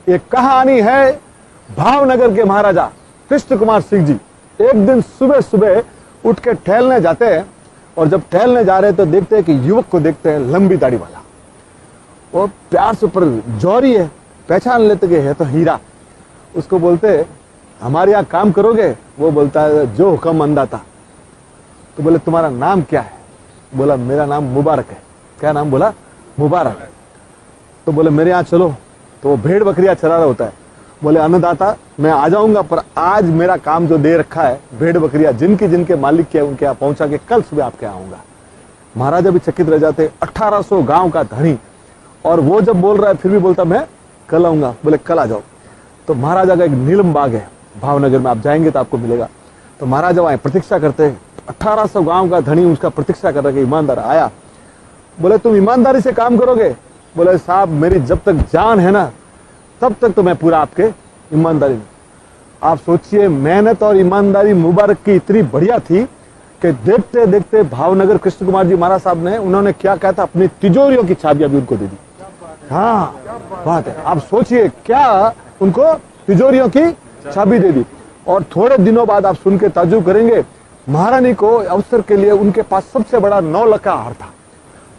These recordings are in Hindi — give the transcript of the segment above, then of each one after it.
एक कहानी है भावनगर के महाराजा कृष्ण कुमार सिंह जी। एक दिन सुबह सुबह उठ के टहलने जाते हैं और जब टहलने जा रहे हैं तो देखते हैं कि युवक को देखते हैं, लंबी दाढ़ी वाला, वो प्यार से ऊपर जौहरी है, पहचान लेते कि है तो हीरा। उसको बोलते हमारे यहाँ काम करोगे? वो बोलता है जो हुक्म अंदाता। तो बोले तुम्हारा नाम क्या है? बोला मेरा नाम मुबारक है। क्या नाम? बोला मुबारक। तो बोले मेरे यहाँ चलो। तो वो भेड़ बकरियां चरा रहा होता है। बोले अन्नदाता मैं आ जाऊंगा, पर आज मेरा काम जो दे रखा है, भेड़ बकरियां जिनके जिनके मालिक के उनके यहाँ पहुंचा के कल सुबह आपके यहाँ आऊंगा। महाराजा भी चकित रह जाते, 1800 गांव का धनी, और वो जब बोल रहा है फिर भी बोलता मैं कल आऊंगा। बोले कल आ जाओ। तो महाराजा का एक नीलम बाग है भावनगर में, आप जाएंगे तो आपको मिलेगा। तो महाराजा वहां प्रतीक्षा करते हैं, 1800 गांव का धनी उसका प्रतीक्षा कर रहा है कि ईमानदार आया। बोले तुम ईमानदारी से काम करोगे? बोले साहब मेरी जब तक जान है ना तब तक तो मैं पूरा आपके ईमानदारी में। आप सोचिए मेहनत और ईमानदारी मुबारक की इतनी बढ़िया थी कि देखते देखते भावनगर कृष्ण कुमार जी महाराज साहब ने, उन्होंने क्या कहा था, अपनी तिजोरियों की चाबियां भी उनको दे दी। हाँ बात है, आप सोचिए क्या, उनको तिजोरियों की चाबी दे दी। और थोड़े दिनों बाद आप सुन के ताज्जुब करेंगे, महारानी को अवसर के लिए उनके पास सबसे बड़ा 9 लाख का हार था।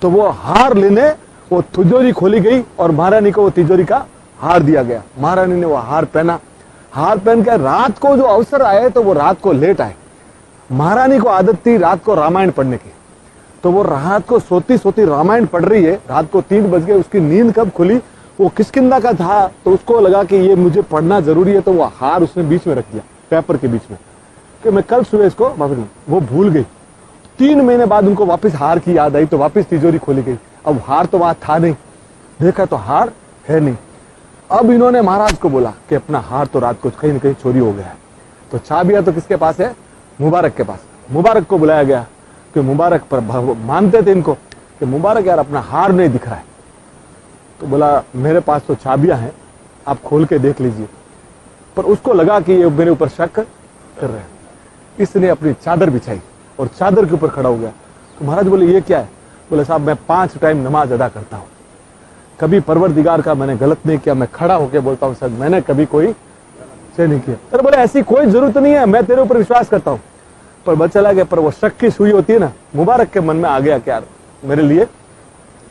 तो वो हार लेने वो तिजोरी खोली गई और महारानी को वो तिजोरी का हार दिया गया। महारानी ने वो हार पहना। हार पहन के रात को जो अवसर आए तो वो रात को लेट आए। महारानी को आदत थी रात को रामायण पढ़ने की, तो वो रात को सोती सोती रामायण पढ़ रही है। रात को 3 बज गए, उसकी नींद कब खुली? वो किष्किंधा का था, तो उसको लगा कि ये मुझे पढ़ना जरूरी है, तो वो हार उसने बीच में रख दिया, पेपर के बीच में, कि मैं कल सुबह इसको वापस। वो भूल गई। 3 महीने बाद उनको वापस हार की याद आई, तो वापस तिजोरी खोली गई। अब हार तो वहां था नहीं, देखा तो हार है नहीं। अब इन्होंने महाराज को बोला कि अपना हार तो रात को कहीं न कहीं चोरी हो गया है। तो चाबियां तो किसके पास है? मुबारक के पास। मुबारक को बुलाया गया कि मुबारक पर मानते थे इनको कि मुबारक यार अपना हार नहीं दिख रहा है। तो बोला मेरे पास तो चाबियां हैं, आप खोल के देख लीजिए। पर उसको लगा कि ये मेरे ऊपर शक कर रहे हैं, इसने अपनी चादर बिछाई और चादर के ऊपर खड़ा हो गया। तो महाराज बोले ये क्या है? बोले साहब मैं 5 टाइम नमाज अदा करता हूँ, कभी परवरदिगार का मैंने गलत नहीं किया। मैं खड़ा होकर बोलता हूँ सर मैंने कभी कोई से नहीं किया। अरे बोले ऐसी कोई जरूरत नहीं है, मैं तेरे ऊपर विश्वास करता हूँ। पर बच चला गया। पर वो शक की सुई होती है ना, मुबारक के मन में आ गया कि यार मेरे लिए,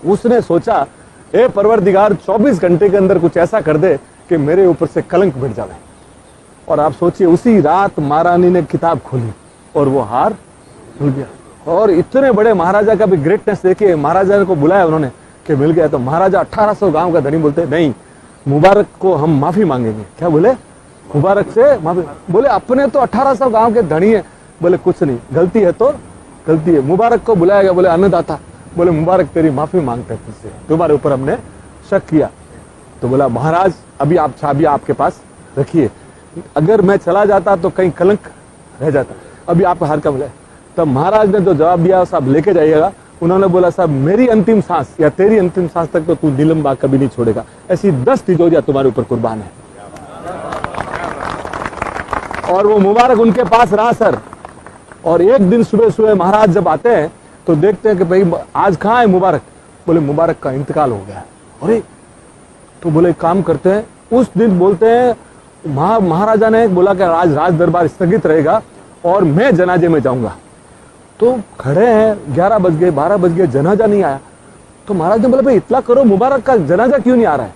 उसने सोचा ए परवरदिगार 24 घंटे के अंदर कुछ ऐसा कर दे कि मेरे ऊपर से कलंक मिट जाए। और आप सोचिए उसी रात महारानी ने किताब खोली और वो हार मिल गया। और इतने बड़े महाराजा का भी ग्रेटनेस देखिए, महाराजा को बुलाया उन्होंने कि मिल गया। तो महाराजा 1800 गांव का धनी बोलते नहीं, मुबारक को हम माफी मांगेंगे। क्या बोले? मुबारक से माफी। बोले अपने तो 1800 गांव के धनी है। बोले कुछ नहीं, गलती है तो गलती है। मुबारक को बुलाया गया। बोले अन्नदाता, बोले मुबारक तेरी माफी मांगते हैं तुझसे, तुम्हारे ऊपर हमने शक किया। तो बोला महाराज अभी आप चाबियां आपके पास रखिए, अगर मैं चला जाता तो कहीं कलंक रह जाता, अभी आपका हार का मिला। तब महाराज ने जो जवाब दिया साहब लेके जाइएगा। उन्होंने बोला साहब मेरी अंतिम सांस या तेरी अंतिम सांस तक तो तू नीलम बाग कभी नहीं छोड़ेगा, ऐसी 10 तिजोरियां तुम्हारे ऊपर कुर्बान है। और वो मुबारक उनके पास रहा सर। और एक दिन सुबह सुबह महाराज जब आते हैं तो देखते हैं कि भाई आज कहाँ है मुबारक? बोले मुबारक का इंतकाल हो गया। अरे तो बोले काम करते हैं, उस दिन बोलते हैं महाराजा ने बोला कि आज राज दरबार स्थगित रहेगा और मैं जनाजे में जाऊंगा। तो खड़े हैं, 11 बज गए, 12 बज गए, जनाजा नहीं आया। तो महाराज ने बोला भाई इतला करो, मुबारक का जनाजा क्यों नहीं आ रहा है?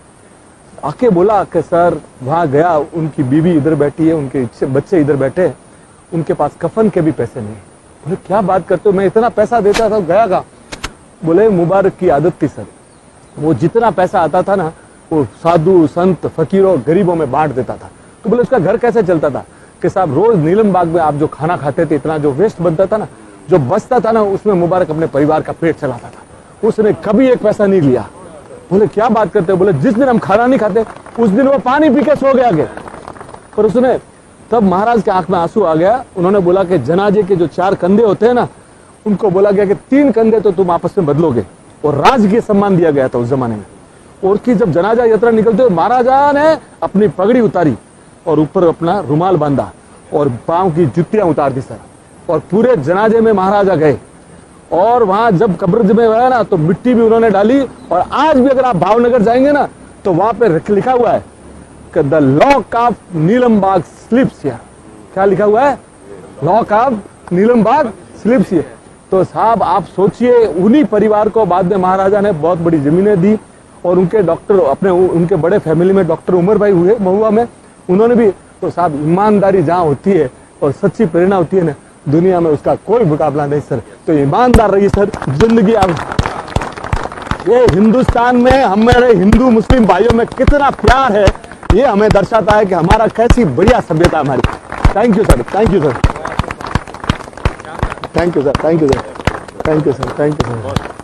आके बोला कि सर वहां गया, उनकी बीवी इधर बैठी है, उनके बच्चे इधर बैठे हैं, उनके पास कफन के भी पैसे नहीं। बोले क्या बात करते हो, मैं इतना पैसा देता था, गया का? बोले मुबारक की आदत थी सर, वो जितना पैसा आता था ना वो साधु संत फकीरों गरीबों में बांट देता था। तो बोले उसका घर कैसे चलता था? कि साहब रोज नीलम बाग में आप जो खाना खाते थे, इतना जो वेस्ट बनता था ना, जो बचता था ना, उसमें मुबारक अपने परिवार का पेट चलाता था, उसने कभी एक पैसा नहीं लिया। बोले क्या बात करते हो? बोले जिस दिन हम खाना नहीं खाते उस दिन वो पानी पी के सो गया। पर उसने, तब महाराज के आंख में आंसू आ गया। उन्होंने बोला कि जनाजे के जो 4 कंधे होते हैं ना, उनको बोला गया कि 3 कंधे तो तुम आपस में बदलोगे। और राजकीय सम्मान दिया गया था उस जमाने में। और कि जब जनाजा यात्रा निकलते महाराजा ने अपनी पगड़ी उतारी और ऊपर अपना रुमाल बांधा और पांव की जुतियां उतार दी सर। और पूरे जनाजे में महाराजा गए। और वहां जब कब्र में गया ना तो मिट्टी भी उन्होंने डाली। और आज भी अगर आप भावनगर जाएंगे ना तो वहां पे लिखा हुआ है the lock of Neelambagh slips here. क्या लिखा हुआ है? Lock of Neelambagh slips here. तो साहब आप सोचिए, उन्हीं परिवार को बाद में महाराजा ने बहुत बड़ी जमीनें दी और उनके डॉक्टर अपने उनके बड़े फैमिली में डॉक्टर उमर भाई हुए महुआ में, उन्होंने भी। तो साहब ईमानदारी जहाँ होती है और सच्ची प्रेरणा होती है ना, दुनिया में उसका कोई मुकाबला नहीं सर। तो ईमानदार रहिए सर, जिंदगी आप। ये हिंदुस्तान में हमारे हिंदू मुस्लिम भाइयों में कितना प्यार है, ये हमें दर्शाता है कि हमारा कैसी बढ़िया सभ्यता हमारी। Thank you sir, thank you sir, thank you sir, thank you sir, thank you sir, thank you sir.